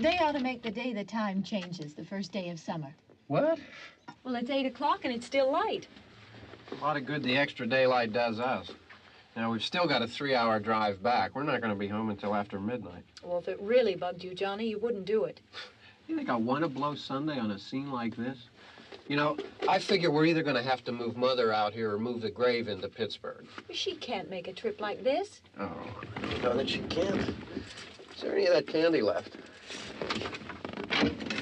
They ought to make the day the time changes, the first day of summer. What? Well, it's 8 o'clock and it's still light. A lot of good the extra daylight does us. Now, we've still got a 3-hour drive back. We're not going to be home until after midnight. Well, if it really bugged you, Johnny, you wouldn't do it. You think I want to blow Sunday on a scene like this? You know, I figure we're either going to have to move Mother out here or move the grave into Pittsburgh. She can't make a trip like this. Oh, you know that she can't. Is there any of that candy left?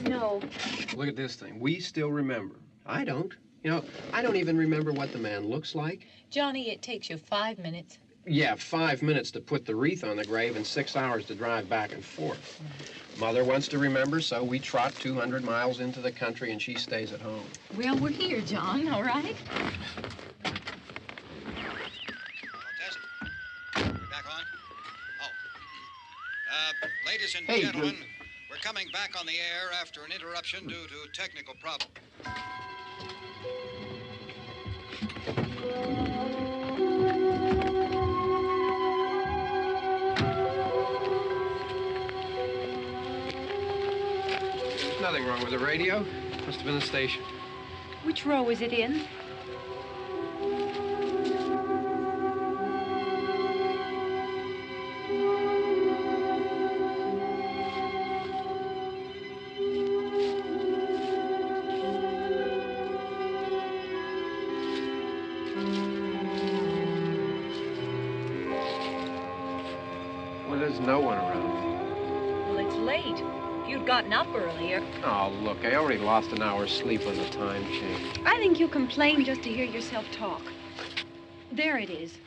No. Look at this thing. We still remember. I don't. You know, I don't even remember what the man looks like. Johnny, it takes you 5 minutes. Yeah, 5 minutes to put the wreath on the grave and 6 hours to drive back and forth. Mother wants to remember, so we trot 200 miles into the country and she stays at home. Well, we're here, John, all right? Test. We're back on? Oh. Ladies and gentlemen, we're coming back on the air after an interruption due to technical problem. Nothing wrong with the radio. Must have been the station. Which row is it in? Well, there's no one around. Well, it's late. If you'd gotten up earlier. Oh, look, I already lost an hour's sleep on the time change. I think you complain just to hear yourself talk. There it is.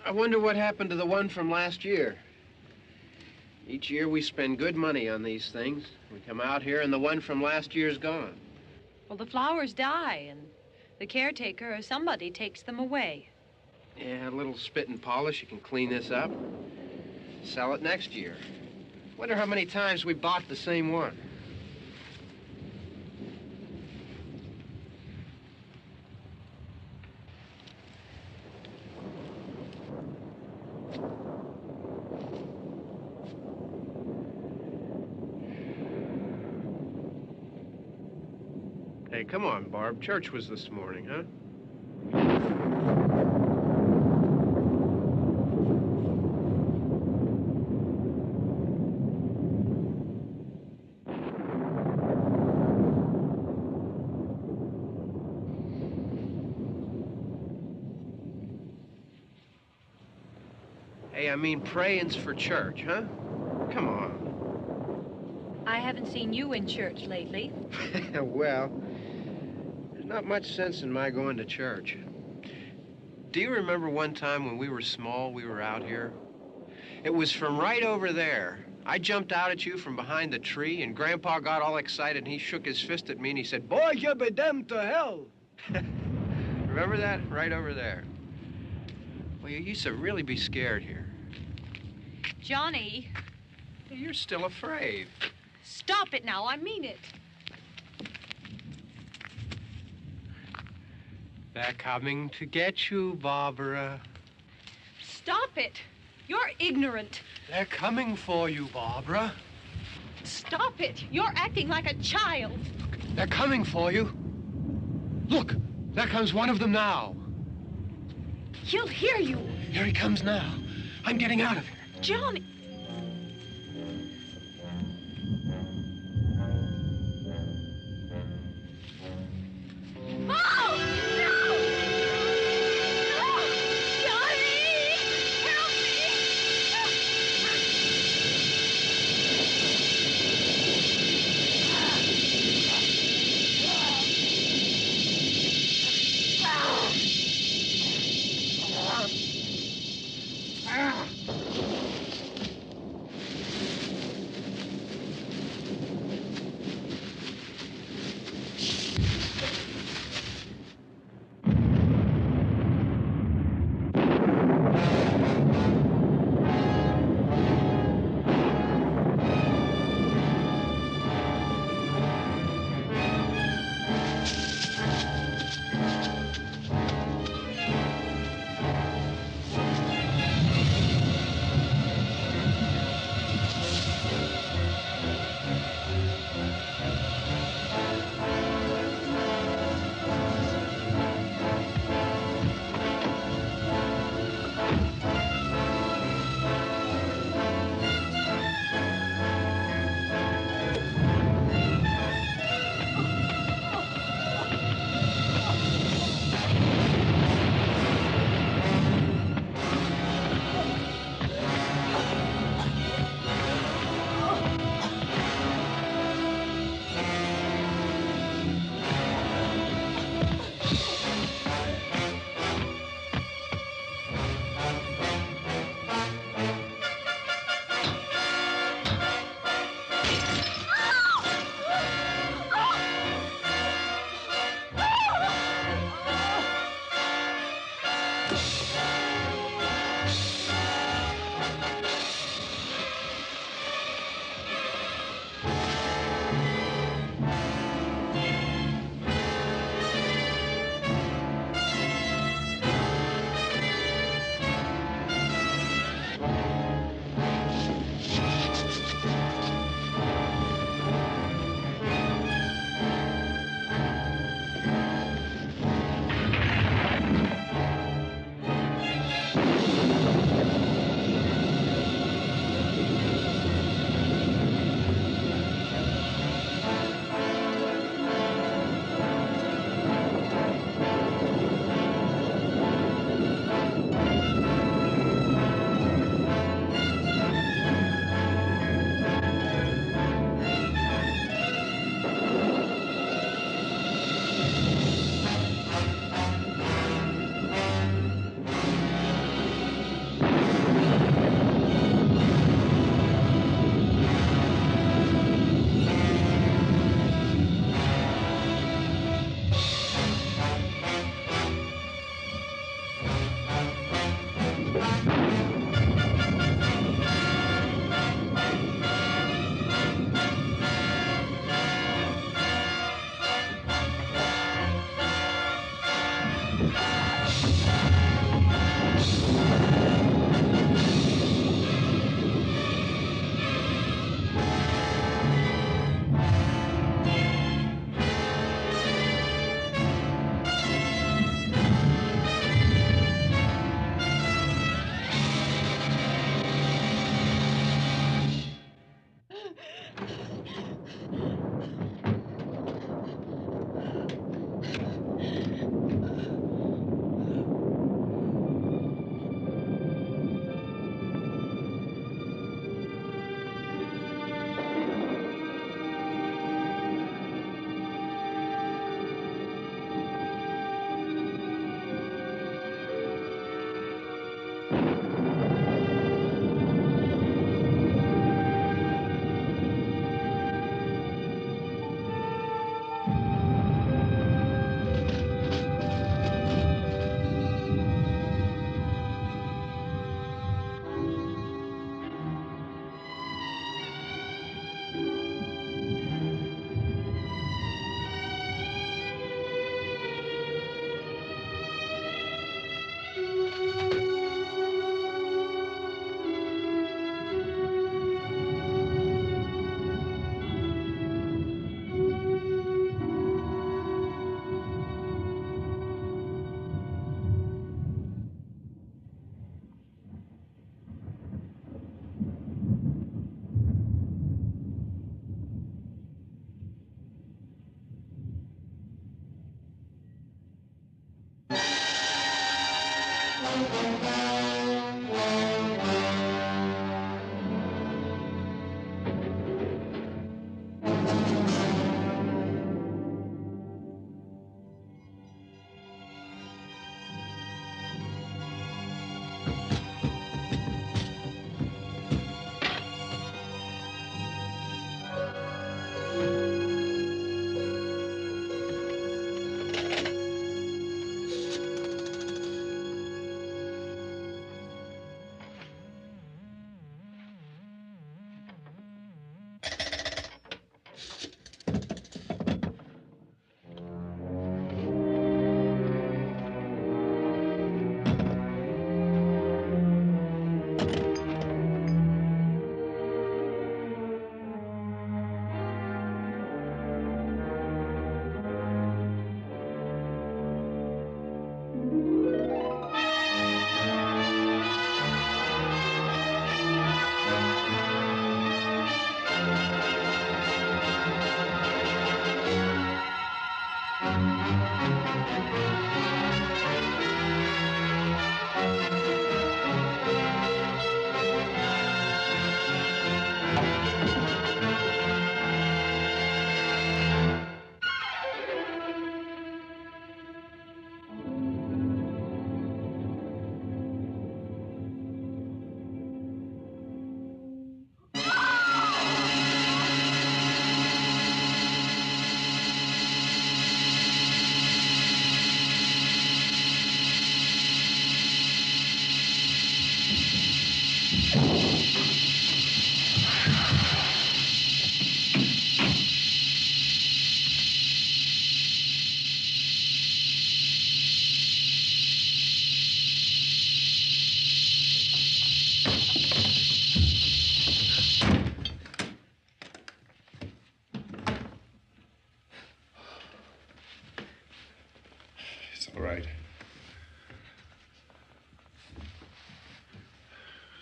I wonder what happened to the one from last year. Each year we spend good money on these things. We come out here and the one from last year's gone. Well, the flowers die, and the caretaker or somebody takes them away. Yeah, a little spit and polish, you can clean this up. Sell it next year. Wonder how many times we bought the same one. Hey, come on, Barb. Church was this morning, huh? Hey, I mean, praying's for church, huh? Come on. I haven't seen you in church lately. Well, there's not much sense in my going to church. Do you remember one time when we were small, we were out here? It was from right over there. I jumped out at you from behind the tree, and Grandpa got all excited, and he shook his fist at me, and he said, "Boy, you be damned to hell." Remember that? Right over there. Well, you used to really be scared here. Johnny. You're still afraid. Stop it now. I mean it. They're coming to get you, Barbara. Stop it. You're ignorant. They're coming for you, Barbara. Stop it. You're acting like a child. They're coming for you. Look, there comes one of them now. He'll hear you. Here he comes now. I'm getting out of here. Johnny. Oh! No! No! Johnny! Help me!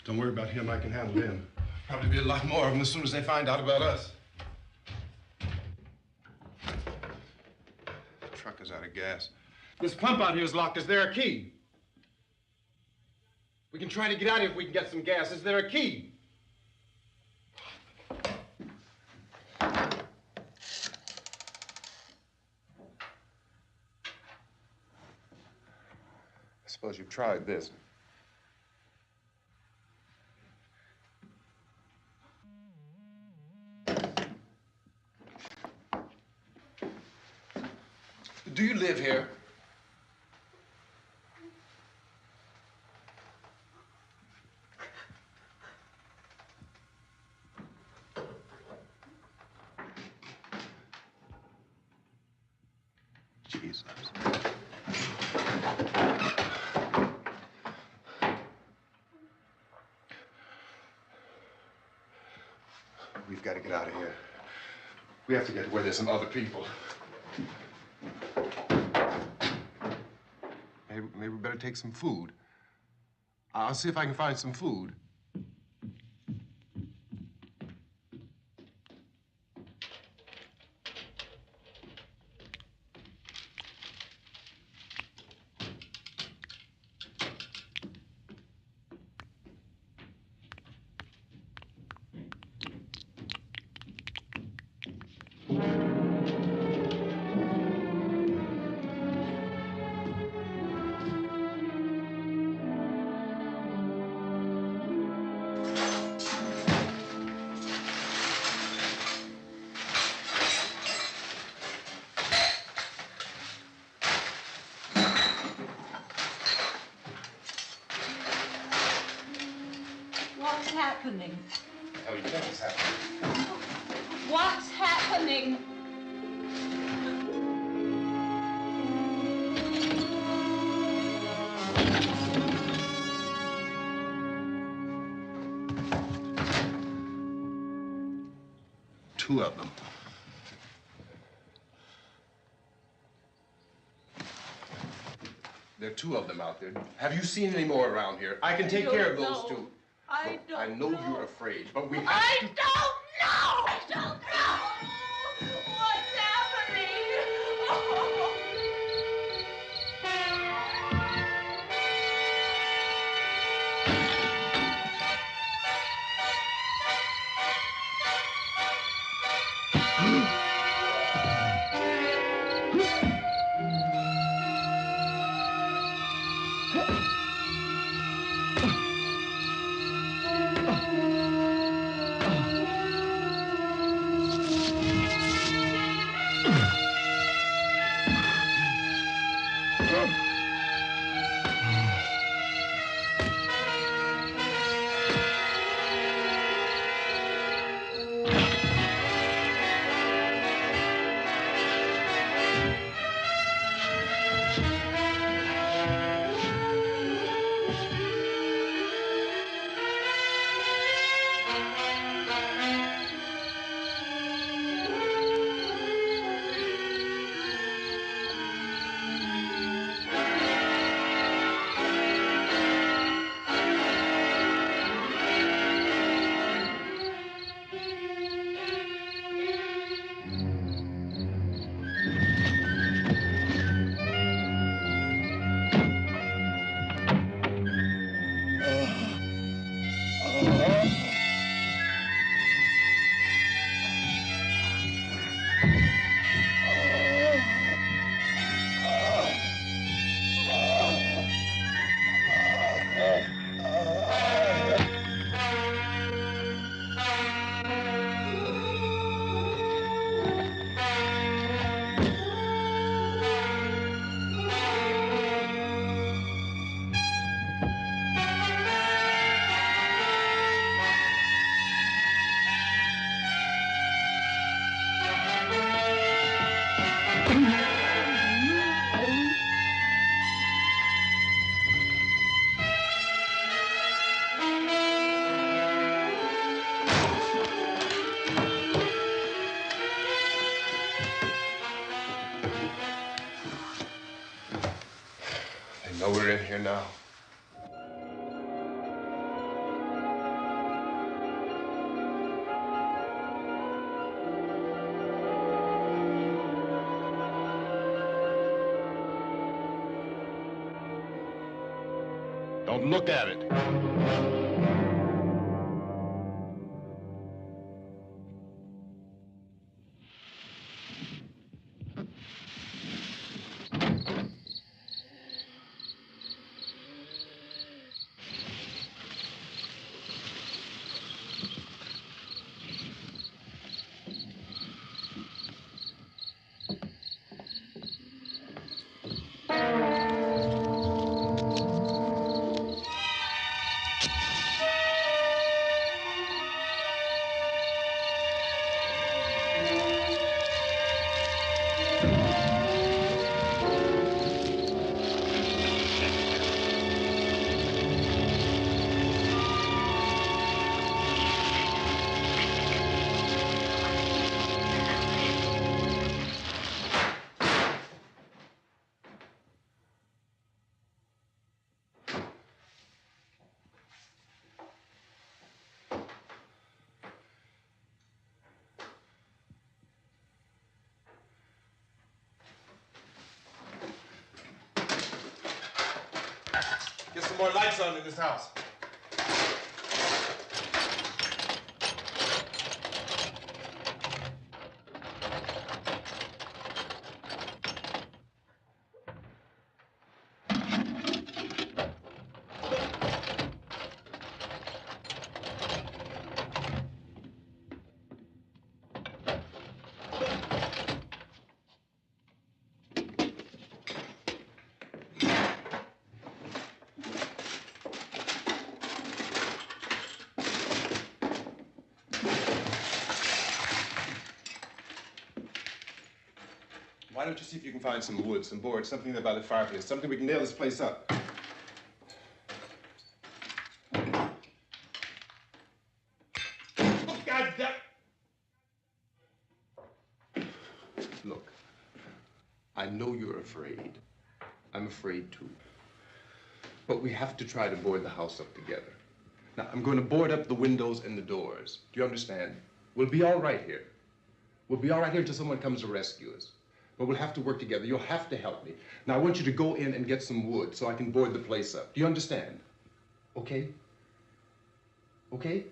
Don't worry about him. I can handle him. Probably be a lot more of them as soon as they find out about us. The truck is out of gas. This pump out here is locked. Is there a key? We can try to get out here if we can get some gas. Is there a key? I suppose you've tried this. Do you live here? Jesus. We've got to get out of here. We have to get where there's some other people. Maybe we better take some food. I'll see if I can find some food. What's happening? Oh, you think it's happening? What's happening? Two of them. There are two of them out there. Have you seen any more around here? I can take care of those two. I Look, I know you're afraid, but we have I to... don't know! I don't know! What's happening? They know we're in here now. Don't look at it. Get some more lights on in this house. Why don't you see if you can find some wood, some board, something there by the fireplace, something we can nail this place up. Oh, God damn. Look, I know you're afraid. I'm afraid too. But we have to try to board the house up together. Now, I'm going to board up the windows and the doors. Do you understand? We'll be all right here. We'll be all right here until someone comes to rescue us. But we'll have to work together. You'll have to help me. Now, I want you to go in and get some wood so I can board the place up. Do you understand? Okay? Okay?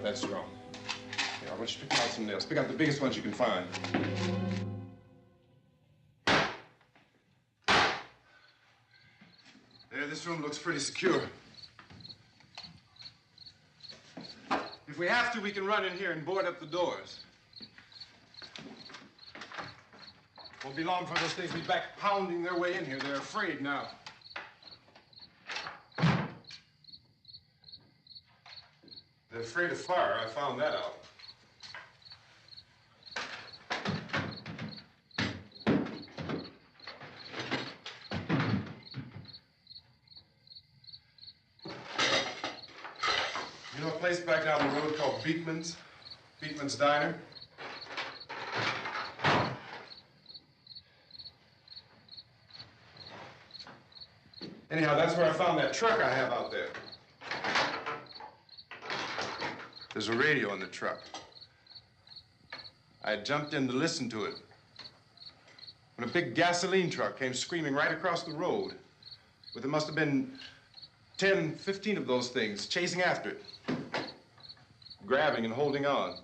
up that strong. Here, I want you to pick out some nails. Pick out the biggest ones you can find. There, this room looks pretty secure. If we have to, we can run in here and board up the doors. Won't be long for those things to be back pounding their way in here. They're afraid now. They're afraid of fire. I found that out. You know a place back down the road called Beekman's? Beekman's Diner? Anyhow, that's where I found that truck I have out there. There's a radio in the truck. I had jumped in to listen to it when a big gasoline truck came screaming right across the road. But there must have been 10, 15 of those things chasing after it, grabbing and holding on.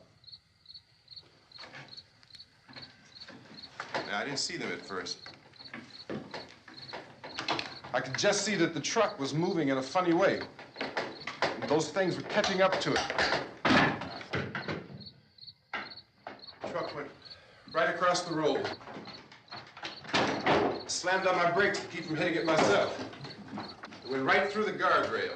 Now, I didn't see them at first. I could just see that the truck was moving in a funny way. And those things were catching up to it. The truck went right across the road. Slammed on my brakes to keep from hitting it myself. It went right through the guardrail.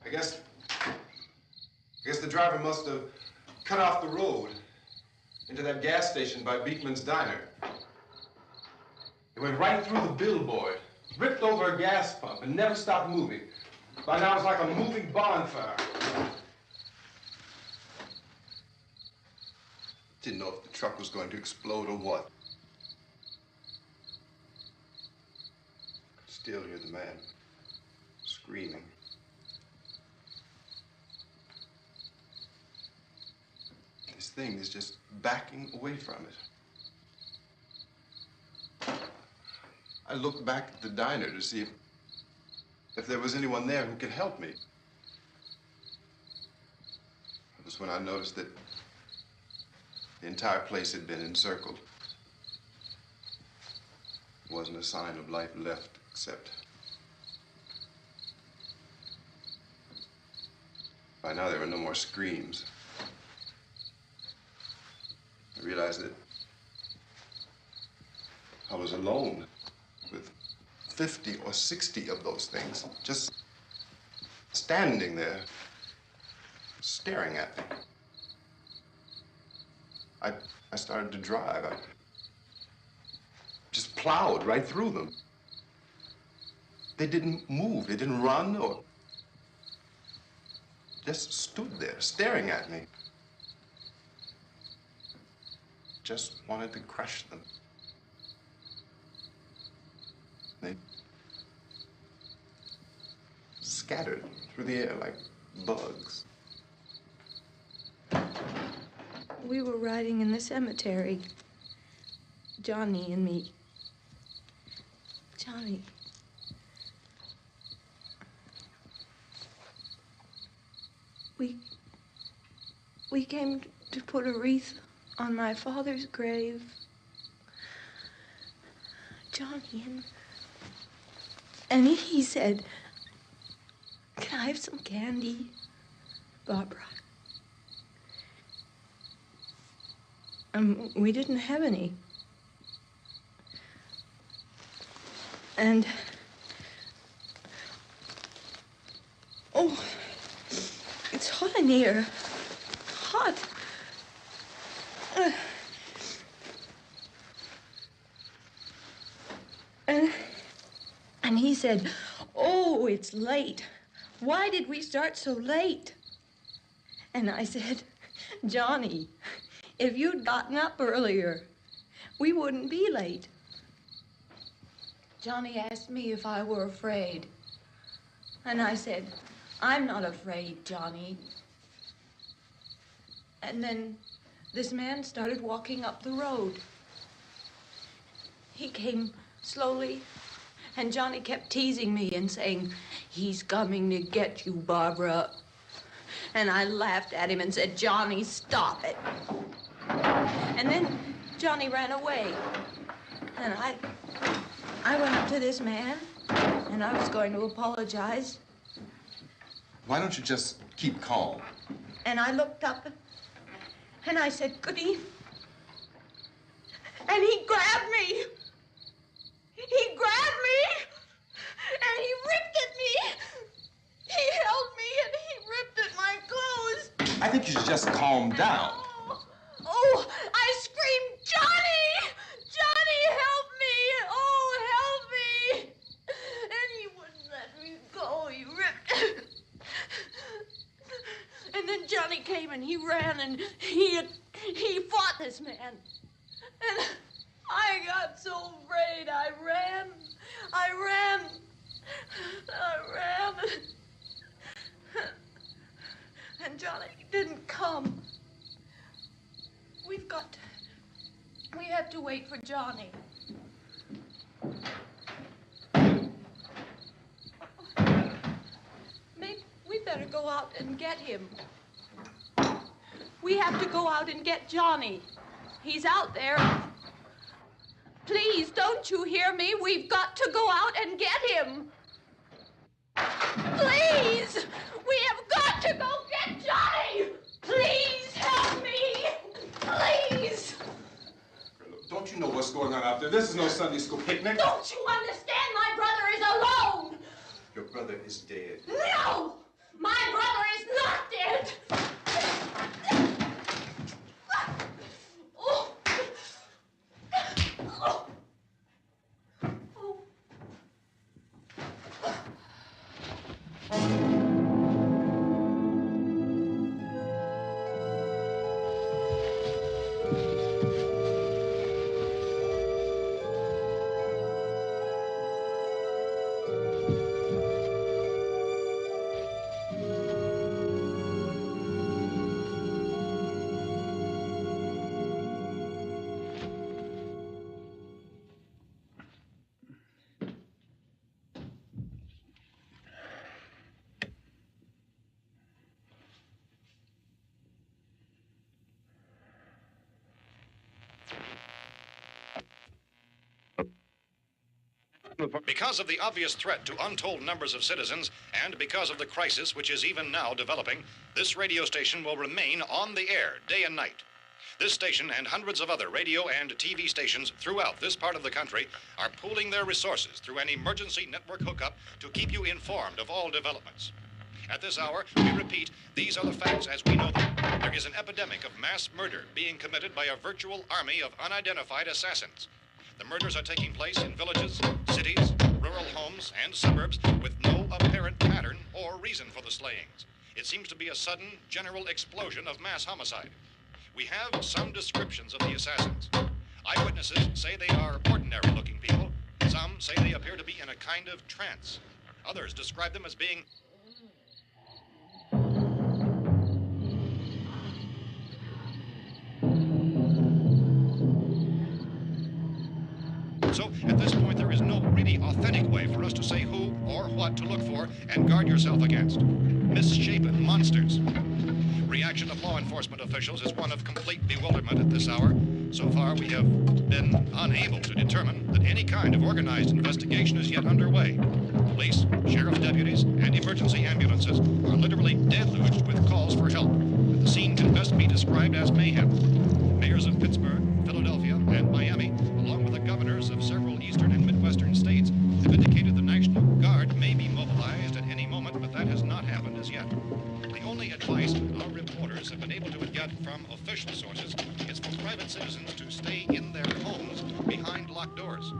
I guess the driver must have cut off the road into that gas station by Beekman's Diner. It went right through the billboard, ripped over a gas pump, and never stopped moving. By now, it's like a moving bonfire. Didn't know if the truck was going to explode or what. Still hear the man screaming. This thing is just backing away from it. I looked back at the diner to see if there was anyone there who could help me. It was when I noticed that the entire place had been encircled. There wasn't a sign of life left except by now there were no more screams. I realized that I was alone with 50 or 60 of those things, just standing there, staring at me. I started to drive. I just plowed right through them. They didn't move, they didn't run or just stood there, staring at me. Just wanted to crush them. They scattered through the air like bugs. We were riding in the cemetery, Johnny and me. Johnny. We came to put a wreath on my father's grave. Johnny, and he said, "Can I have some candy, Barbara?" We didn't have any. And, oh, it's hot in here. Hot. And he said, "Oh, it's late. Why did we start so late?" And I said, "Johnny, if you'd gotten up earlier, we wouldn't be late." Johnny asked me if I were afraid. And I said, "I'm not afraid, Johnny." And then this man started walking up the road. He came slowly And Johnny kept teasing me and saying, "He's coming to get you, Barbara." And I laughed at him and said, "Johnny, stop it." And then Johnny ran away. And I went up to this man, and I was going to apologize. Why don't you just keep calm? And I looked up, and I said, "Good evening." And he grabbed me. He grabbed me, and he ripped at me. He held me, and he ripped at my clothes. I think you should just calm down. Oh, I screamed, "Johnny! Johnny, help me! Oh, help me!" And he wouldn't let me go. He ripped. And then Johnny came and he ran and he fought this man. And I got so afraid. I ran. And Johnny didn't come. We have to wait for Johnny. Maybe we better go out and get him. We have to go out and get Johnny. He's out there. Please, don't you hear me? We've got to go out and get him. Please! We have got to go get Johnny! Please help me! Please! Don't you know what's going on out there? This is no Sunday school picnic. Don't you understand? My brother is alone! Your brother is dead. No! My brother is not dead! Oh. Oh. Because of the obvious threat to untold numbers of citizens, and because of the crisis which is even now developing, this radio station will remain on the air day and night. This station and hundreds of other radio and TV stations throughout this part of the country are pooling their resources through an emergency network hookup to keep you informed of all developments. At this hour, we repeat, these are the facts as we know them. There is an epidemic of mass murder being committed by a virtual army of unidentified assassins. The murders are taking place in villages, cities, rural homes, and suburbs with no apparent pattern or reason for the slayings. It seems to be a sudden, general explosion of mass homicide. We have some descriptions of the assassins. Eyewitnesses say they are ordinary-looking people. Some say they appear to be in a kind of trance. Others describe them as being So, at this point, there is no really authentic way for us to say who or what to look for and guard yourself against. Misshapen monsters. Reaction of law enforcement officials is one of complete bewilderment at this hour. So far, we have been unable to determine that any kind of organized investigation is yet underway. Police, sheriff's deputies, and emergency ambulances are literally deluged with calls for help. The scene can best be described as mayhem. Mayors of Pittsburgh, Philadelphia, and Miami, along with the governors of several eastern and midwestern states, have indicated the National Guard may be mobilized at any moment, but that has not happened as yet. The only advice our reporters have been able to get from official sources is for private citizens to stay in their homes behind locked doors.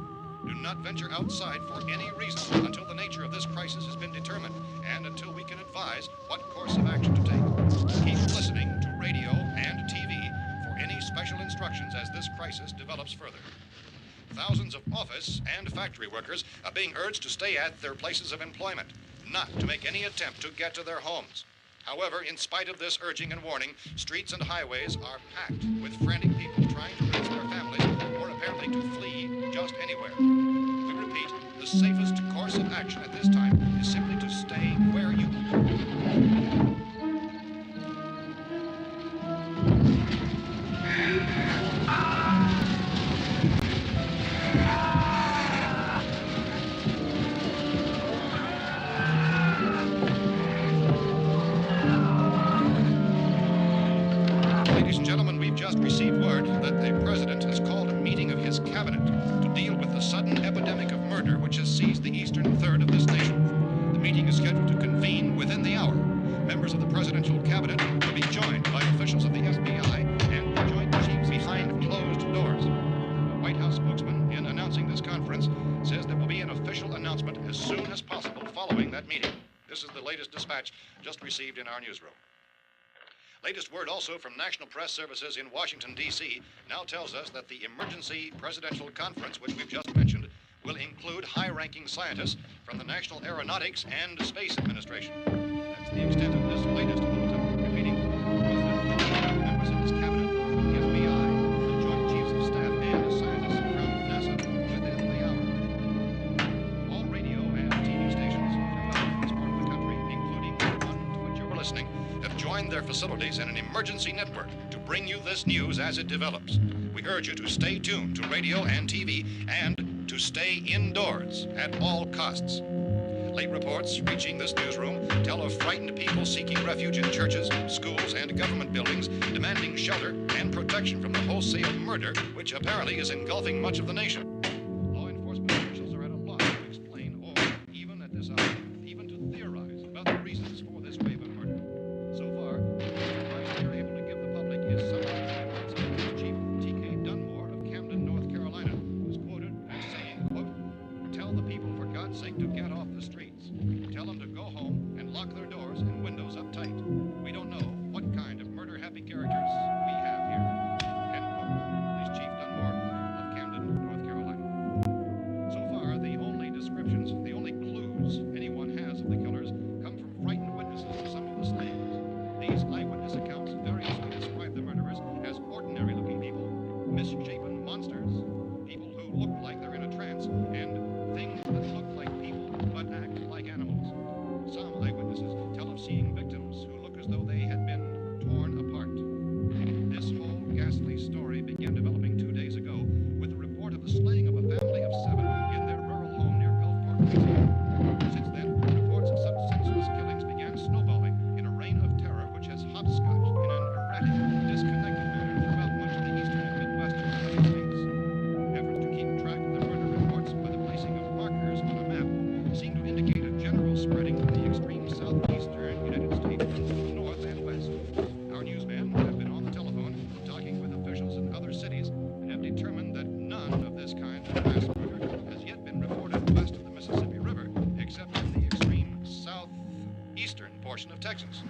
Do not venture outside for any reason until the nature of this crisis has been determined and until we can advise what course of action to take. Keep listening to radio and TV for any special instructions as this crisis develops further. Thousands of office and factory workers are being urged to stay at their places of employment, not to make any attempt to get to their homes. However, in spite of this urging and warning, streets and highways are packed with frantic people trying to reach their families or apparently to flee just anywhere. We repeat, the safest murder which has seized the eastern third of this nation. The meeting is scheduled to convene within the hour. Members of the presidential cabinet will be joined by officials of the FBI and the Joint Chiefs behind closed doors. A White House spokesman, in announcing this conference, says there will be an official announcement as soon as possible following that meeting. This is the latest dispatch just received in our newsroom. Latest word also from National Press Services in Washington, D.C. now tells us that the emergency presidential conference, which we've just mentioned, will include high-ranking scientists from the National Aeronautics and Space Administration. That's the extent of this latest bulletin. Repeating, President, members of his cabinet, the FBI, the Joint Chiefs of Staff, and scientists from NASA within the hour. All radio and TV stations throughout this part of the country, including the one to which you're listening, have joined their facilities in an emergency network to bring you this news as it develops. We urge you to stay tuned to radio and TV and to stay indoors at all costs. Late reports reaching this newsroom tell of frightened people seeking refuge in churches, schools, and government buildings, demanding shelter and protection from the wholesale murder which apparently is engulfing much of the nation. Law enforcement officials are at a loss to explain or, even at this hour, even to theorize about the reasons for this wave of murder. So far, the advice we are able to give the public is summary statements of Police Chief T.K. Dunmore of Camden, North Carolina, who is quoted as saying, quote, "Tell the people for God's sake to get off the streets. Tell them to go home and lock their doors and windows up tight. We don't know what kind of murder-happy characters we have here." End quote. Police Chief Dunmore of Camden, North Carolina. So far, the only descriptions, the only clues anyone has of the killers come from frightened witnesses of some of the slayings. These eyewitness accounts variously describe the murderers as ordinary-looking people, misshapen monsters, people who look like they're in a trance, and things that look like people but act like animals. Some eyewitnesses tell of seeing victims who look as though they had been torn apart. This whole ghastly story began developing 2 days ago with the report of the slaying of a family of 7 in their rural home near Gulfport, Louisiana. Since then, reports of such senseless killings began snowballing in a reign of terror which has hopscotched in an erratic, disconnected manner throughout much of the eastern and midwestern United States. Efforts to keep track of the murder reports by the placing of markers on a map seem to indicate a general spreading of the extreme southeastern United States from the north and west. Our newsmen have been on the telephone talking with officials in other cities and have determined that none of this kind of mass murder has yet been reported west of the Mississippi River, except in the extreme southeastern portion of Texas.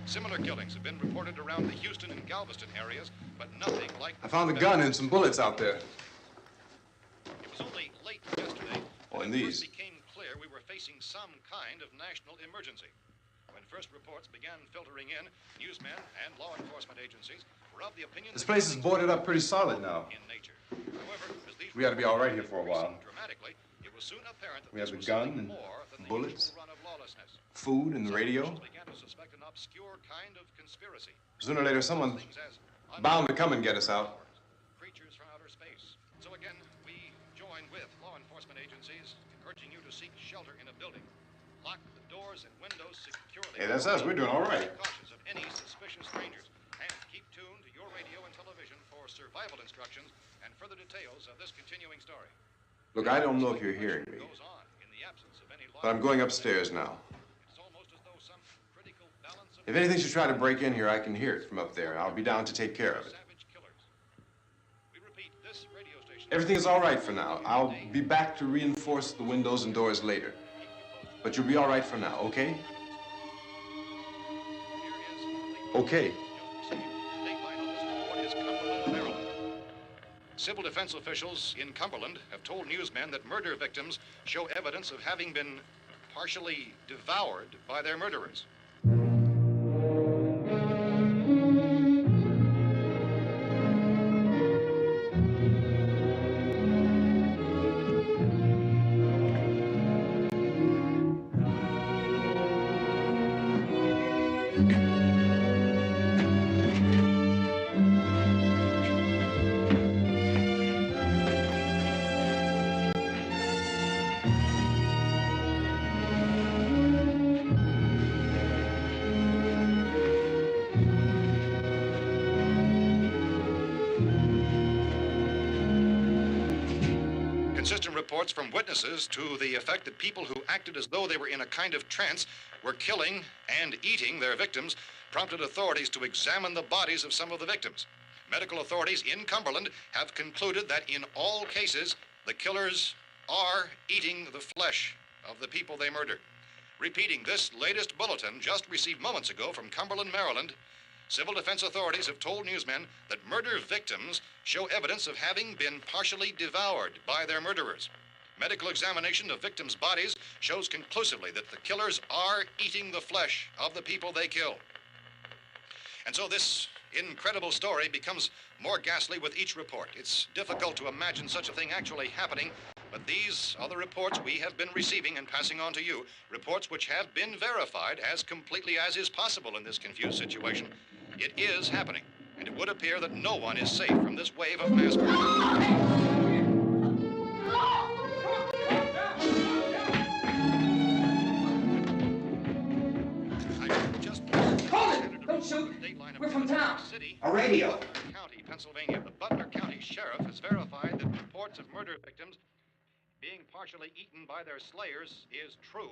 Similar killings have been reported around the Houston and Galveston areas, but nothing like... I found a gun and some bullets out there. It was only late yesterday Oh, that and it these. first became clear we were facing some kind of national emergency. When first reports began filtering in, newsmen and law enforcement agencies were of the opinion This that place is things boarded were up pretty solid now. in nature. However, as these We ought to be all right here for a while. dramatically, it was soon apparent that We have this the was gun something and more than the bullets, usual run of lawlessness. food and the Some radio. officials began to suspect an obscure kind of conspiracy. Sooner or later, someone's Things as bound to come and get us out. creatures from outer space. So again, we join with law enforcement agencies urging you to seek shelter in a building. Lock the doors and windows securely. Hey, that's us. We're doing all right. Be cautious of any suspicious strangers and keep tuned to your radio and television for survival instructions and further details of this continuing story. Look, I don't know if you're hearing me, Goes on in the absence of any law. but I'm going upstairs now. It's almost as though some critical balance of If anything should try to break in here, I can hear it from up there. I'll be down to take care of it. savage killers. We repeat, this radio station. Everything is all right for now. I'll be back to reinforce the windows and doors later. But you'll be all right for now, okay? Okay. Civil defense officials in Cumberland have told newsmen that murder victims show evidence of having been partially devoured by their murderers. Inconsistent reports from witnesses to the effect that people who acted as though they were in a kind of trance were killing and eating their victims prompted authorities to examine the bodies of some of the victims. Medical authorities in Cumberland have concluded that in all cases, the killers are eating the flesh of the people they murdered. Repeating this latest bulletin just received moments ago from Cumberland, Maryland, civil defense authorities have told newsmen that murder victims show evidence of having been partially devoured by their murderers. Medical examination of victims' bodies shows conclusively that the killers are eating the flesh of the people they kill. And so this incredible story becomes more ghastly with each report. It's difficult to imagine such a thing actually happening, but these are the reports we have been receiving and passing on to you, reports which have been verified as completely as is possible in this confused situation. It is happening, and it would appear that no one is safe from this wave of mass murder. Don't shoot! We're from town. A radio. County, Pennsylvania. The Butler County Sheriff has verified that reports of murder victims being partially eaten by their slayers is true.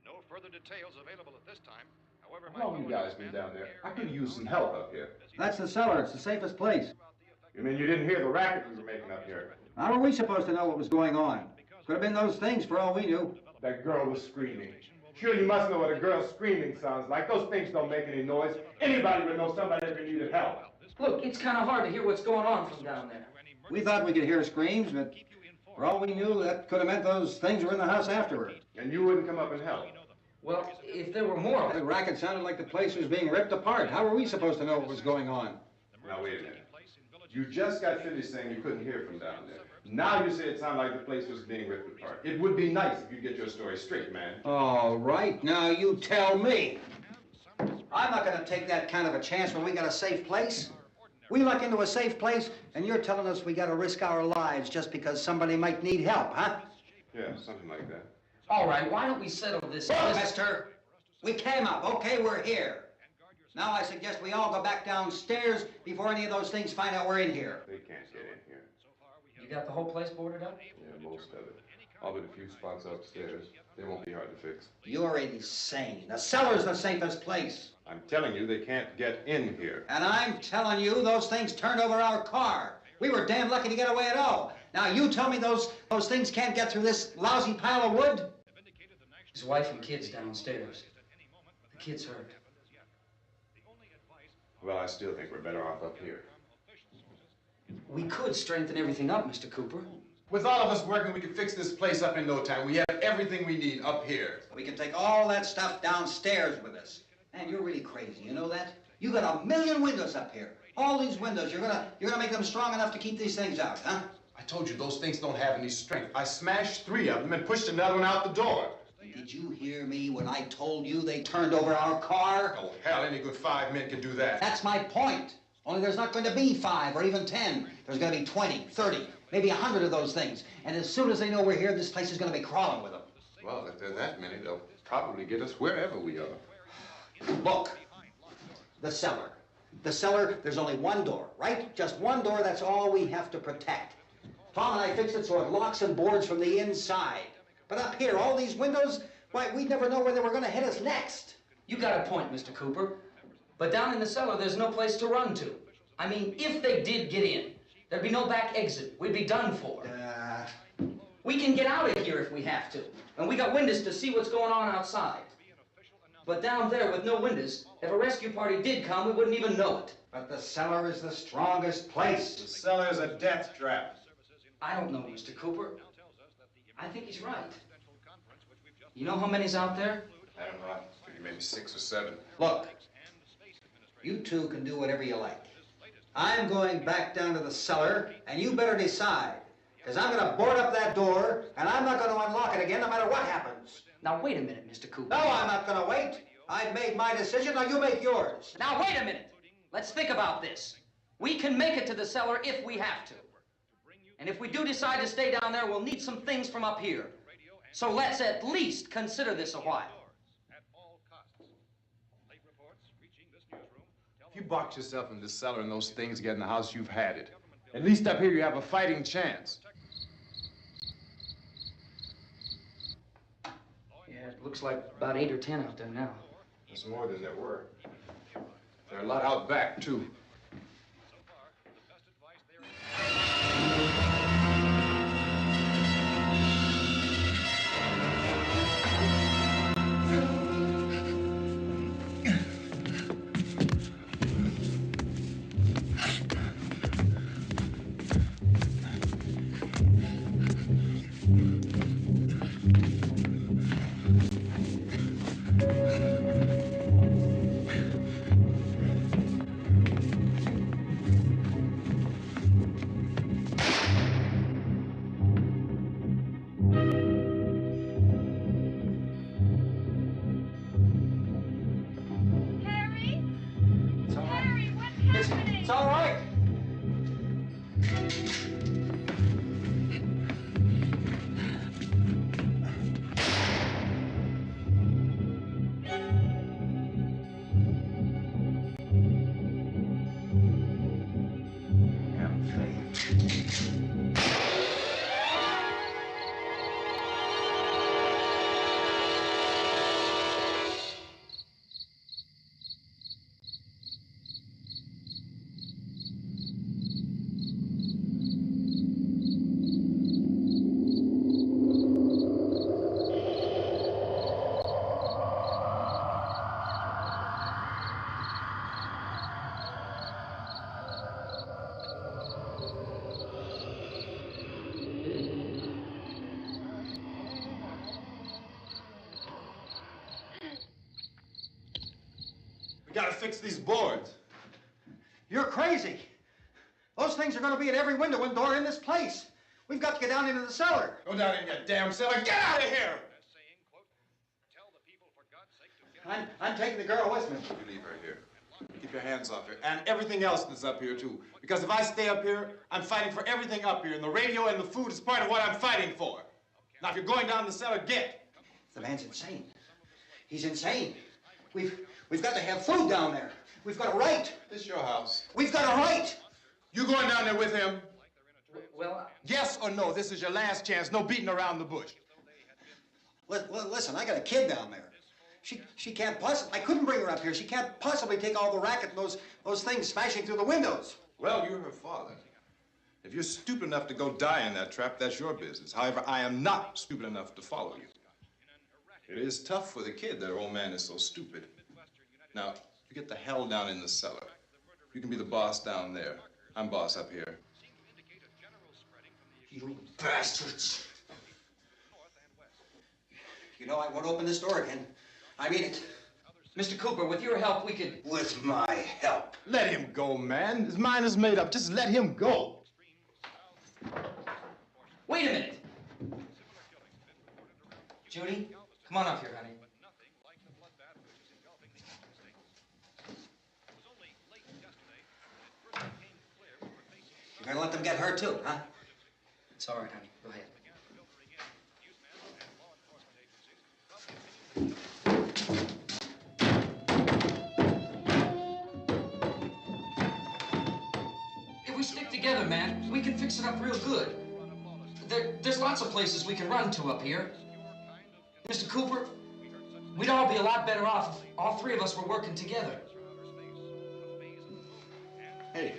No further details available at this time. However, How long you guys been down there? I could use some help up here. That's the cellar. It's the safest place. You mean you didn't hear the racket we were making up here? How were we supposed to know what was going on? Could have been those things for all we knew. That girl was screaming. Sure, you must know what a girl screaming sounds like. Those things don't make any noise. Anybody would know somebody ever needed help. Look, it's kind of hard to hear what's going on from down there. We thought we could hear screams, but for all we knew, that could have meant those things were in the house afterward. And you wouldn't come up and help? Well, if there were more of The them. racket sounded like the place was being ripped apart. How were we supposed to know what was going on? Now, wait a minute. You just got finished saying you couldn't hear from down there. Now you say it sounded like the place was being ripped apart. It would be nice if you get your story straight, man. All right, now you tell me. I'm not going to take that kind of a chance when we got a safe place. We luck into a safe place, and you're telling us we got to risk our lives just because somebody might need help, huh? Yeah, something like that. All right, why don't we settle this? Look, mister, we came up. Okay, we're here. Now I suggest we all go back downstairs before any of those things find out we're in here. They can't get in here. You got the whole place boarded up? Yeah, most of it. All but a few spots upstairs. They won't be hard to fix. You're insane. The cellar's the safest place. I'm telling you, they can't get in here. And I'm telling you, those things turned over our car. We were damn lucky to get away at all. Now you tell me those things can't get through this lousy pile of wood? His wife and kids downstairs. The kid's hurt. Well, I still think we're better off up here. We could strengthen everything up, Mr. Cooper. With all of us working, we can fix this place up in no time. We have everything we need up here. We can take all that stuff downstairs with us. Man, you're really crazy, you know that? You got 1,000,000 windows up here. All these windows, you're gonna make them strong enough to keep these things out, huh? I told you, those things don't have any strength. I smashed 3 of them and pushed another one out the door. Did you hear me when I told you they turned over our car? Oh, hell, any good 5 men can do that. That's my point. Only there's not going to be 5 or even 10. There's going to be 20, 30, maybe 100 of those things. And as soon as they know we're here, this place is going to be crawling with them. Well, if there are that many, they'll probably get us wherever we are. Look, the cellar. The cellar, there's only one door, right? Just one door, that's all we have to protect. Tom and I fixed it so it locks and boards from the inside. But up here, all these windows, why, we'd never know where they were going to hit us next. You got a point, Mr. Cooper. But down in the cellar, there's no place to run to. I mean, if they did get in, there'd be no back exit. We'd be done for. We can get out of here if we have to. And we got windows to see what's going on outside. But down there with no windows, if a rescue party did come, we wouldn't even know it. But the cellar is the strongest place. The cellar's a death trap. I don't know, Mr. Cooper. I think he's right. You know how many's out there? I don't know. I figure maybe 6 or 7. Look, you two can do whatever you like. I'm going back down to the cellar, and you better decide. Because I'm going to board up that door, and I'm not going to unlock it again no matter what happens. Now, wait a minute, Mr. Cooper. No, I'm not going to wait. I've made my decision, now you make yours. Now, wait a minute. Let's think about this. We can make it to the cellar if we have to. And if we do decide to stay down there, we'll need some things from up here. So let's at least consider this a while. If you box yourself in this cellar and those things get in the house, you've had it. At least up here, you have a fighting chance. Looks like about 8 or 10 out there now. There's more than there were. There are a lot out back, too. It's all right. We gotta fix these boards. You're crazy. Those things are going to be at every window and door in this place. We've got to get down into the cellar. Go down in your damn cellar. Get out of here! I'm taking the girl with me. You leave her here. Keep your hands off her. And everything else that's up here, too. Because if I stay up here, I'm fighting for everything up here. And the radio and the food is part of what I'm fighting for. Now, if you're going down the cellar, get. The man's insane. He's insane. We've got to have food down there. We've got a right. This is your house. We've got a right. You going down there with him? Well, Yes or no? This is your last chance. No beating around the bush. Listen, I got a kid down there. She can't possibly, I couldn't bring her up here. She can't possibly take all the racket and those things smashing through the windows. Well, you're her father. If you're stupid enough to go die in that trap, that's your business. However, I am not stupid enough to follow you. It is tough for the kid that her old man is so stupid. Now, you get the hell down in the cellar. You can be the boss down there. I'm boss up here. You bastards. You know, I won't open this door again. I mean it. Mr. Cooper, with your help, we could... With my help. Let him go, man. His mind is made up. Just let him go. Wait a minute. Judy, come on up here, honey. You're gonna let them get hurt too, huh? It's all right, honey. Go ahead. If we stick together, man, we can fix it up real good. There's lots of places we can run to up here. Mr. Cooper, we'd all be a lot better off if all three of us were working together. Hey.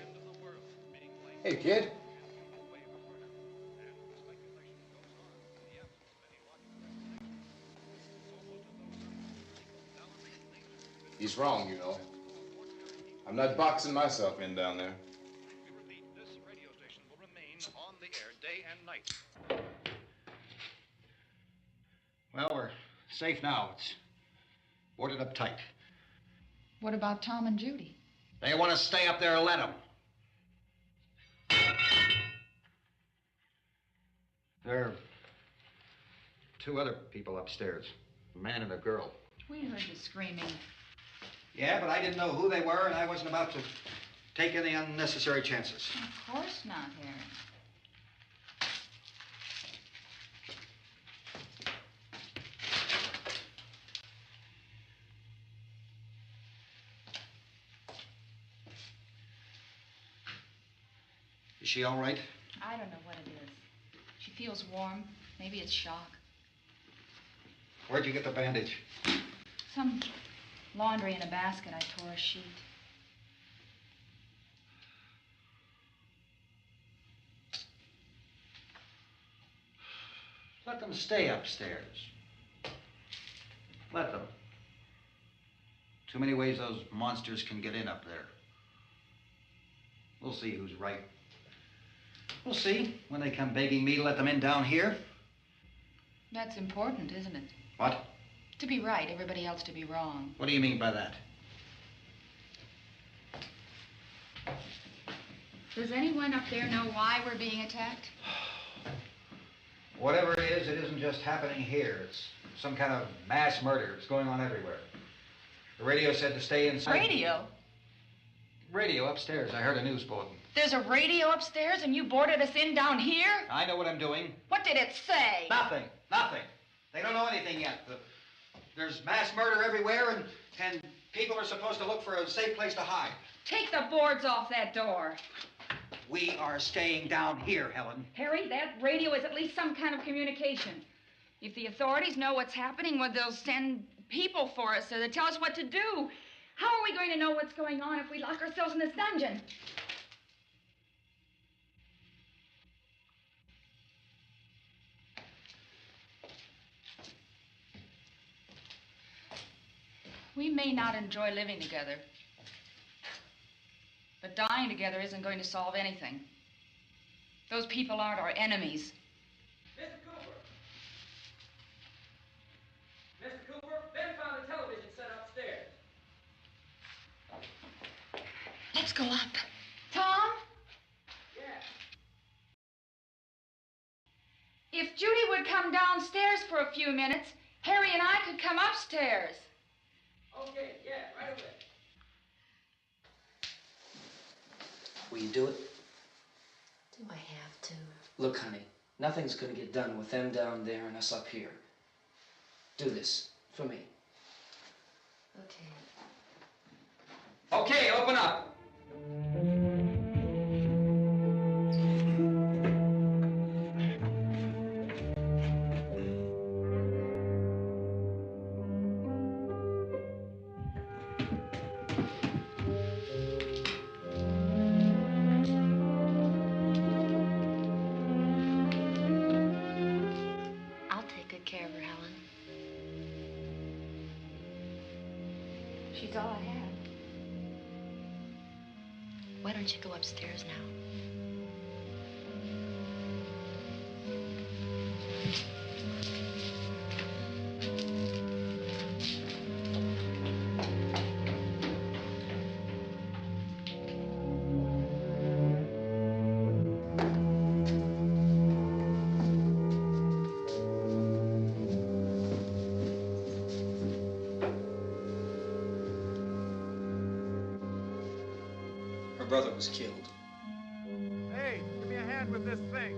Hey, kid. He's wrong, you know. I'm not boxing myself in down there. We repeat, this radio station will remain on the air day and night. Well, we're safe now. It's boarded up tight. What about Tom and Judy? They want to stay up there, let them. There are two other people upstairs, a man and a girl. We heard the screaming. Yeah, but I didn't know who they were, and I wasn't about to take any unnecessary chances. Of course not, Harry. Is she all right? I don't know what it is. She feels warm. Maybe it's shock. Where'd you get the bandage? Some laundry in a basket. I tore a sheet. Let them stay upstairs. Let them. Too many ways those monsters can get in up there. We'll see who's right. We'll see when they come begging me to let them in down here. That's important, isn't it? What? To be right, everybody else to be wrong. What do you mean by that? Does anyone up there know why we're being attacked? Whatever it isn't just happening here. It's some kind of mass murder. It's going on everywhere. The radio said to stay inside. Radio? Radio upstairs. I heard a news bulletin. There's a radio upstairs and you boarded us in down here? I know what I'm doing. What did it say? Nothing. Nothing. They don't know anything yet. There's mass murder everywhere, and people are supposed to look for a safe place to hide. Take the boards off that door. We are staying down here, Helen. Harry, that radio is at least some kind of communication. If the authorities know what's happening, well, they'll send people for us to tell us what to do. How are we going to know what's going on if we lock ourselves in this dungeon? We may not enjoy living together, but dying together isn't going to solve anything. Those people aren't our enemies. Mr. Cooper! Mr. Cooper, Ben found a television set upstairs. Let's go up. Tom? Yeah. If Judy would come downstairs for a few minutes, Harry and I could come upstairs. Okay, yeah, right away. Will you do it? Do I have to? Look, honey, nothing's gonna get done with them down there and us up here. Do this for me. Okay. Okay, open up. I'll take good care of her, Helen. She's all I have. Why don't you go upstairs now? Her brother was killed. Hey, give me a hand with this thing.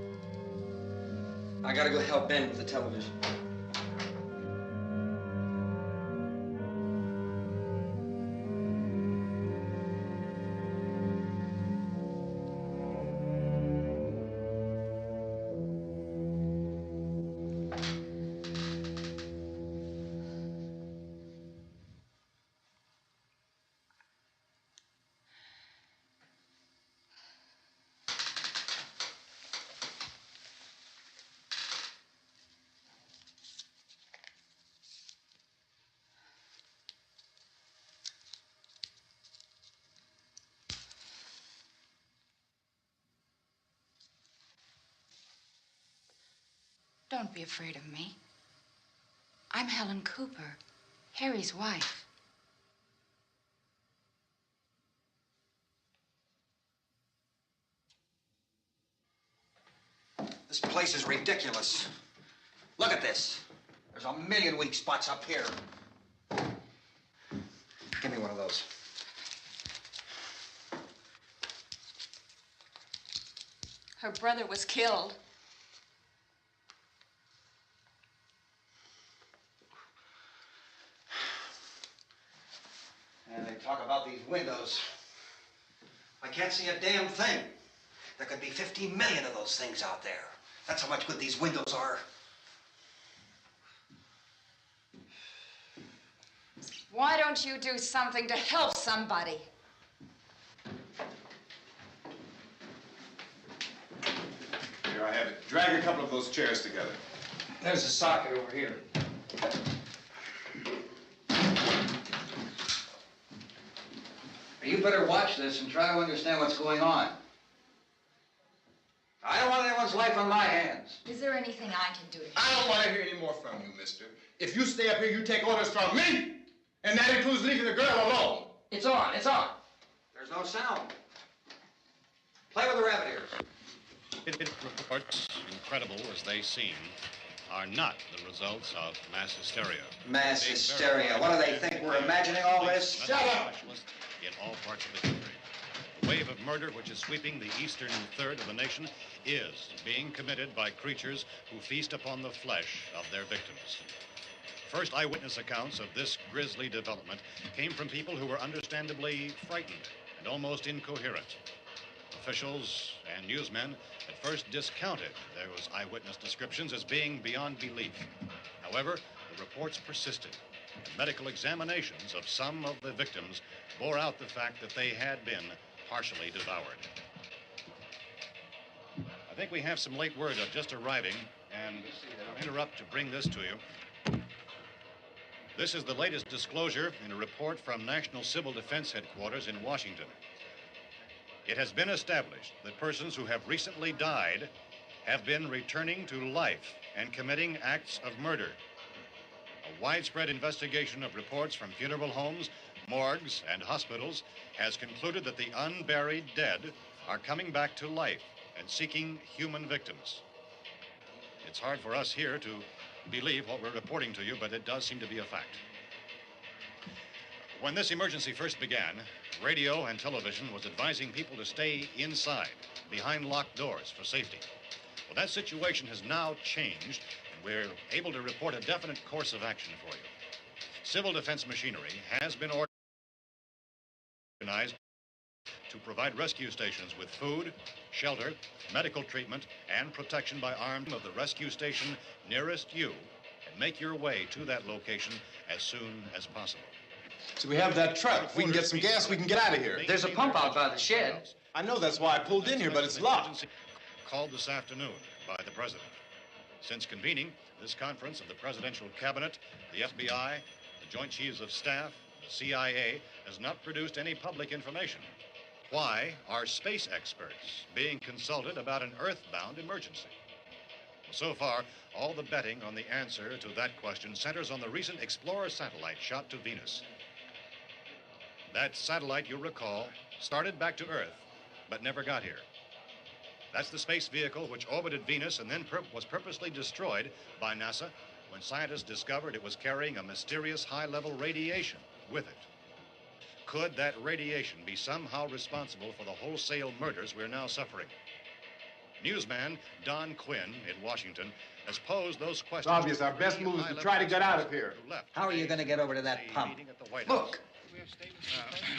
I gotta go help Ben with the television. Don't be afraid of me. I'm Helen Cooper, Harry's wife. This place is ridiculous. Look at this. There's a million weak spots up here. Give me one of those. Her brother was killed. And they talk about these windows. I can't see a damn thing. There could be 15 million of those things out there. That's how much good these windows are. Why don't you do something to help somebody? Here, I have it. Drag a couple of those chairs together. There's a socket over here. You better watch this and try to understand what's going on. I don't want anyone's life on my hands. Is there anything I can do to help? I don't want to hear any more from you, mister. If you stay up here, you take orders from me. And that includes leaving the girl alone. It's on, it's on. There's no sound. Play with the rabbit ears. Reports, incredible as they seem, are not the results of mass hysteria. Mass hysteria. What do they think? We're imagining all this? Shut up! In all parts of the country. The wave of murder which is sweeping the eastern third of the nation is being committed by creatures who feast upon the flesh of their victims. First eyewitness accounts of this grisly development came from people who were understandably frightened and almost incoherent. Officials and newsmen at first discounted those eyewitness descriptions as being beyond belief. However, the reports persisted. And medical examinations of some of the victims bore out the fact that they had been partially devoured. I think we have some late word just arriving, and I'll interrupt to bring this to you. This is the latest disclosure in a report from National Civil Defense Headquarters in Washington. It has been established that persons who have recently died have been returning to life and committing acts of murder. A widespread investigation of reports from funeral homes, morgues, and hospitals has concluded that the unburied dead are coming back to life and seeking human victims. It's hard for us here to believe what we're reporting to you, but it does seem to be a fact. When this emergency first began, radio and television was advising people to stay inside, behind locked doors for safety. Well, that situation has now changed, and we're able to report a definite course of action for you. Civil defense machinery has been organized to provide rescue stations with food, shelter, medical treatment, and protection by armed of the rescue station nearest you, and make your way to that location as soon as possible. So we have that truck. If we can get some gas, we can get out of here. There's a pump out by the shed. I know, that's why I pulled in here, but it's locked. Called this afternoon by the president. Since convening this conference of the presidential cabinet, the FBI, the Joint Chiefs of Staff, the CIA has not produced any public information. Why are space experts being consulted about an earthbound emergency? So far, all the betting on the answer to that question centers on the recent Explorer satellite shot to Venus. That satellite, you'll recall, started back to Earth, but never got here. That's the space vehicle which orbited Venus and then was purposely destroyed by NASA when scientists discovered it was carrying a mysterious high-level radiation with it. Could that radiation be somehow responsible for the wholesale murders we're now suffering? Newsman Don Quinn in Washington has posed those questions. It's obvious our best move is to try to get out of here. How are you going to get over to that pump? Look.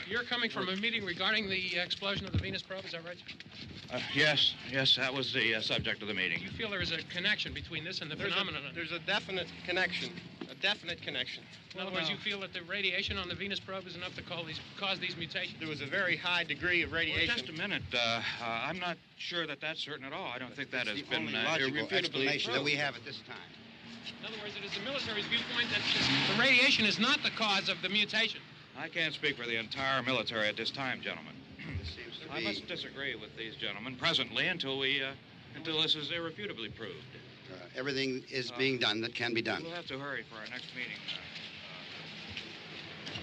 You're coming from a meeting regarding the explosion of the Venus probe, is that right? Yes, that was the subject of the meeting. You feel there is a connection between this and the phenomenon? There's a definite connection. A definite connection. In other words, you feel that the radiation on the Venus probe is enough to cause these mutations? There was a very high degree of radiation. Well, just a minute. I'm not sure that that's certain at all. I don't think that has been logical irrefutably explanation proved. that we have at this time. In other words, it is the military's viewpoint that the radiation is not the cause of the mutation. I can't speak for the entire military at this time, gentlemen. This seems to I be... must disagree with these gentlemen presently until this is irrefutably proved. Everything is being done that can be done. We'll have to hurry for our next meeting.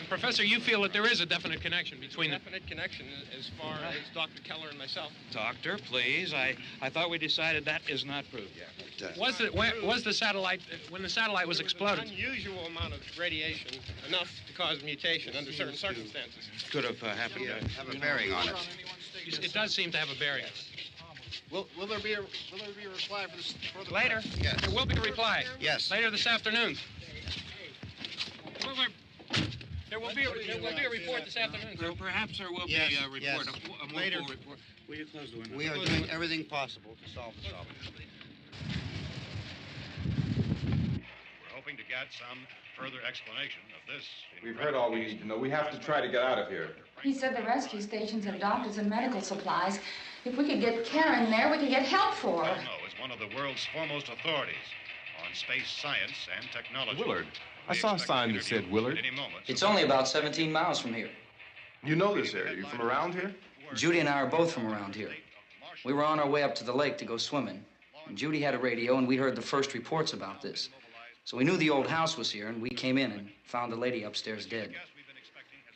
Professor, you feel that there is a definite connection between definite connection as far as Dr. Keller and myself. Doctor, please. I thought we decided that is not proved yet. Was the satellite, when the satellite was exploded? An unusual amount of radiation, enough to cause mutation under certain circumstances. Could have happened. Have a bearing on it. It does seem to have a bearing. Will there be a reply for the Later? Yes. There will be a reply. Yes. Later this afternoon. There will be a report this afternoon. Well, perhaps there will be a report. Yes. A Later. report. Will you close the window? We are doing everything possible to solve the problem. We're hoping to get some further explanation of this. We've heard all we need to know. We have to try to get out of here. He said the rescue stations have doctors and medical supplies. If we could get Karen there, we could get help for her. Romero is one of the world's foremost authorities on space science and technology. Willard. I saw a sign that said Willard. It's only about 17 miles from here. You know this area. You from around here? Judy and I are both from around here. We were on our way up to the lake to go swimming. And Judy had a radio, and we heard the first reports about this. So we knew the old house was here, and we came in and found the lady upstairs dead.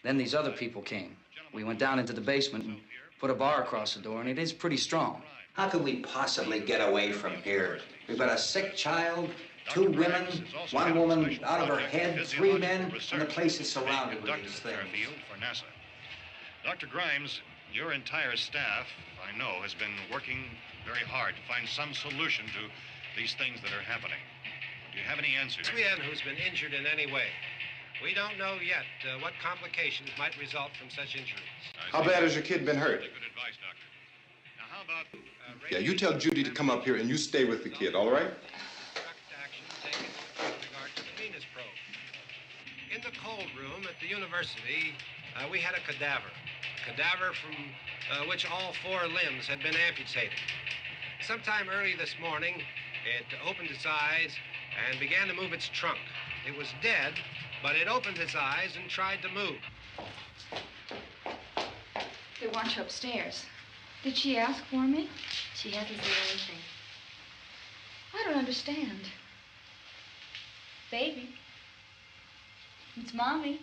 Then these other people came. We went down into the basement and put a bar across the door, and it is pretty strong. How could we possibly get away from here? We've got a sick child, 2 women, 1 woman out of her head, 3 men, and the place is surrounded with these things. For NASA. Dr. Grimes, your entire staff, I know, has been working very hard to find some solution to these things that are happening. Do you have any answers? Man who's been injured in any way. We don't know yet what complications might result from such injuries. How bad has your kid been hurt? Good advice, Doctor. Now, how about... Yeah, you tell Judy to come up here and you stay with the kid, all right? Action taken with regard to the Venus probe. In the cold room at the university, we had a cadaver. A cadaver from which all 4 limbs had been amputated. Sometime early this morning, it opened its eyes and began to move its trunk. It was dead, but it opened its eyes and tried to move. They want you upstairs. Did she ask for me? She hasn't said anything. I don't understand. Baby. It's Mommy.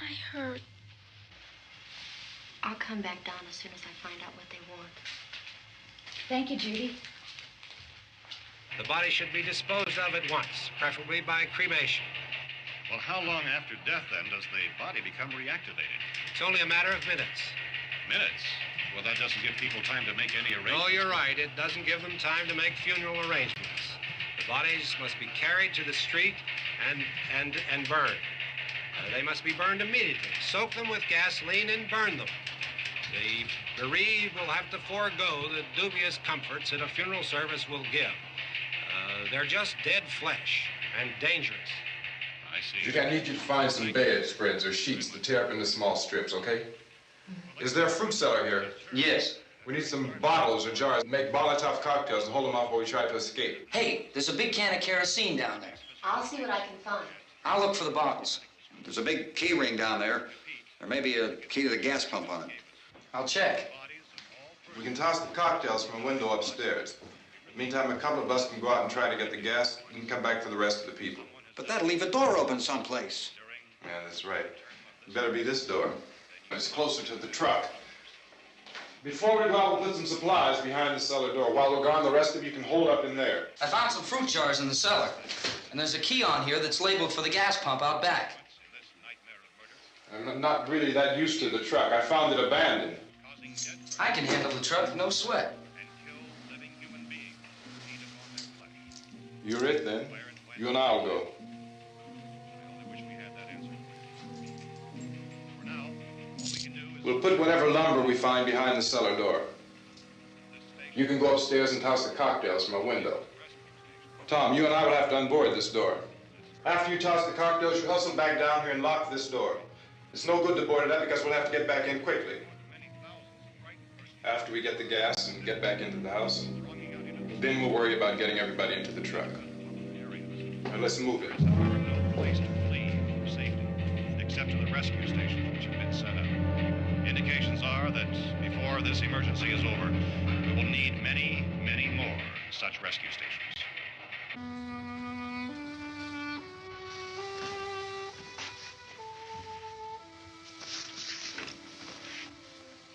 I heard. I'll come back down as soon as I find out what they want. Thank you, Judy. The body should be disposed of at once, preferably by cremation. Well, how long after death, then, does the body become reactivated? It's only a matter of minutes. Minutes? Well, that doesn't give people time to make any arrangements. Oh, you're right. It doesn't give them time to make funeral arrangements. The bodies must be carried to the street and burned. They must be burned immediately. Soak them with gasoline and burn them. The bereaved will have to forego the dubious comforts that a funeral service will give. They're just dead flesh and dangerous. I see. Judy, I need you to find some bedspreads or sheets to tear up into small strips, okay? Is there a fruit cellar here? Yes. We need some bottles or jars to make Molotov cocktails and hold them off while we try to escape. Hey, there's a big can of kerosene down there. I'll see what I can find. I'll look for the bottles. There's a big key ring down there. There may be a key to the gas pump on it. I'll check. We can toss the cocktails from a window upstairs. Meantime, a couple of us can go out and try to get the gas and come back for the rest of the people. But that'll leave a door open someplace. Yeah, that's right. It better be this door. It's closer to the truck. Before we go out, we'll put some supplies behind the cellar door. While we're gone, the rest of you can hold up in there. I found some fruit jars in the cellar. And there's a key on here that's labeled for the gas pump out back. I'm not really that used to the truck. I found it abandoned. I can handle the truck, no sweat. You're it, then. You and I'll go. We'll put whatever lumber we find behind the cellar door. You can go upstairs and toss the cocktails from a window. Tom, you and I will have to unboard this door. After you toss the cocktails, you hustle back down here and lock this door. It's no good to board it up because we'll have to get back in quickly. After we get the gas and get back into the house, then we'll worry about getting everybody into the truck. Now let's move it. No place to flee for safety, except to the rescue stations which have been set up. Indications are that before this emergency is over, we will need many, many more such rescue stations.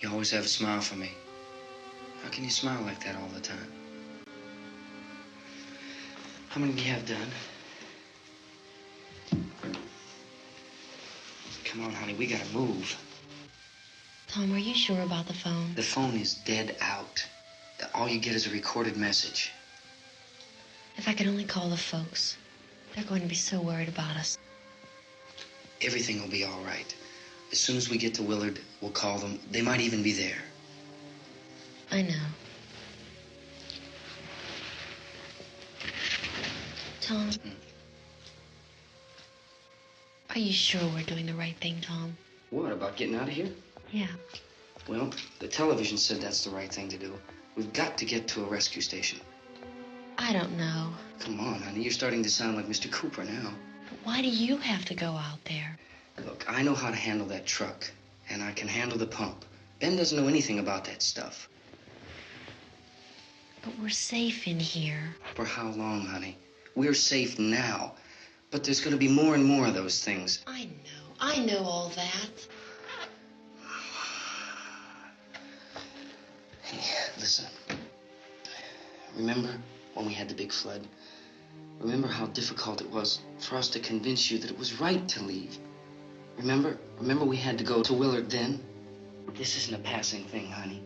You always have a smile for me. How can you smile like that all the time? How many do you have done? Come on, honey, we gotta move. Tom, are you sure about the phone? The phone is dead out. All you get is a recorded message. If I could only call the folks. They're going to be so worried about us. Everything will be all right. As soon as we get to Willard, we'll call them. They might even be there. I know. Tom, Are you sure we're doing the right thing, Tom? What, about getting out of here? Yeah. Well, the television said that's the right thing to do. We've got to get to a rescue station. I don't know. Come on, honey. You're starting to sound like Mr. Cooper now. But why do you have to go out there? Look, I know how to handle that truck, and I can handle the pump. Ben doesn't know anything about that stuff. But we're safe in here. For how long, honey? We're safe now. But there's going to be more and more of those things. I know all that. Hey, listen. Remember when we had the big flood? Remember how difficult it was for us to convince you that it was right to leave? Remember we had to go to Willard then? This isn't a passing thing, honey.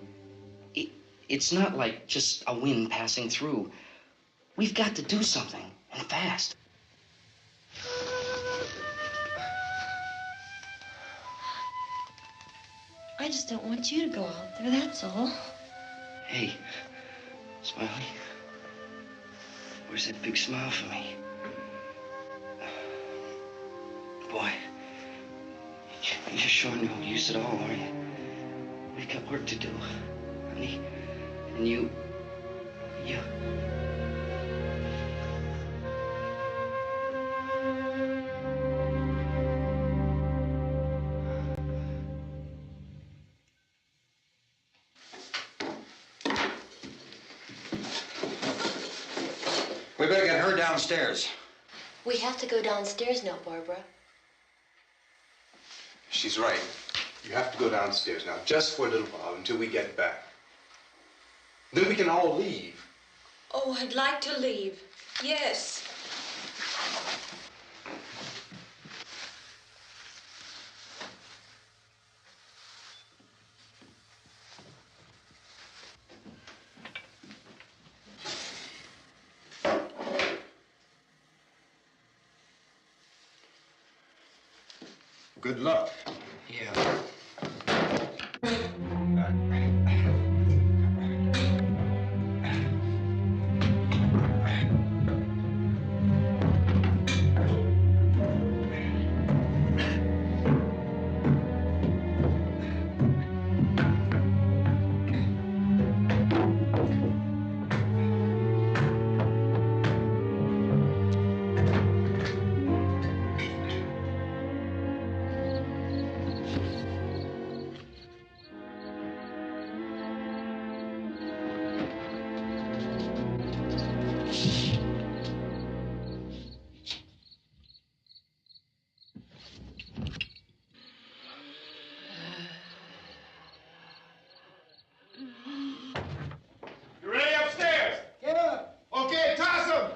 It's not like just a wind passing through. We've got to do something, and fast. I just don't want you to go out there, that's all. Hey, Smiley, where's that big smile for me? Boy, you're showing no use at all, are you? We've got work to do, honey. And you... We better get her downstairs. We have to go downstairs now, Barbara. She's right. You have to go downstairs now, just for a little while, until we get back. Then we can all leave. Oh, I'd like to leave. Yes. Good luck. Yeah. You ready upstairs? Yeah. Okay, toss 'em.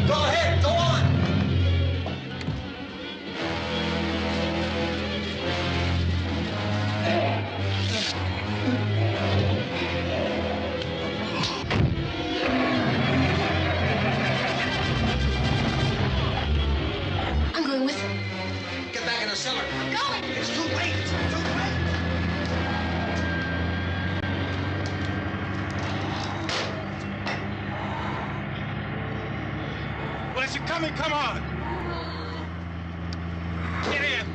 Go ahead, go on. I'm going with him. Get back in the cellar. I'm going. It's too late. It's too late. Well, is it coming? Come on. Get in.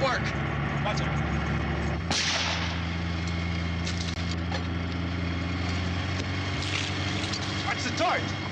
won't work. Watch it. Watch the torch.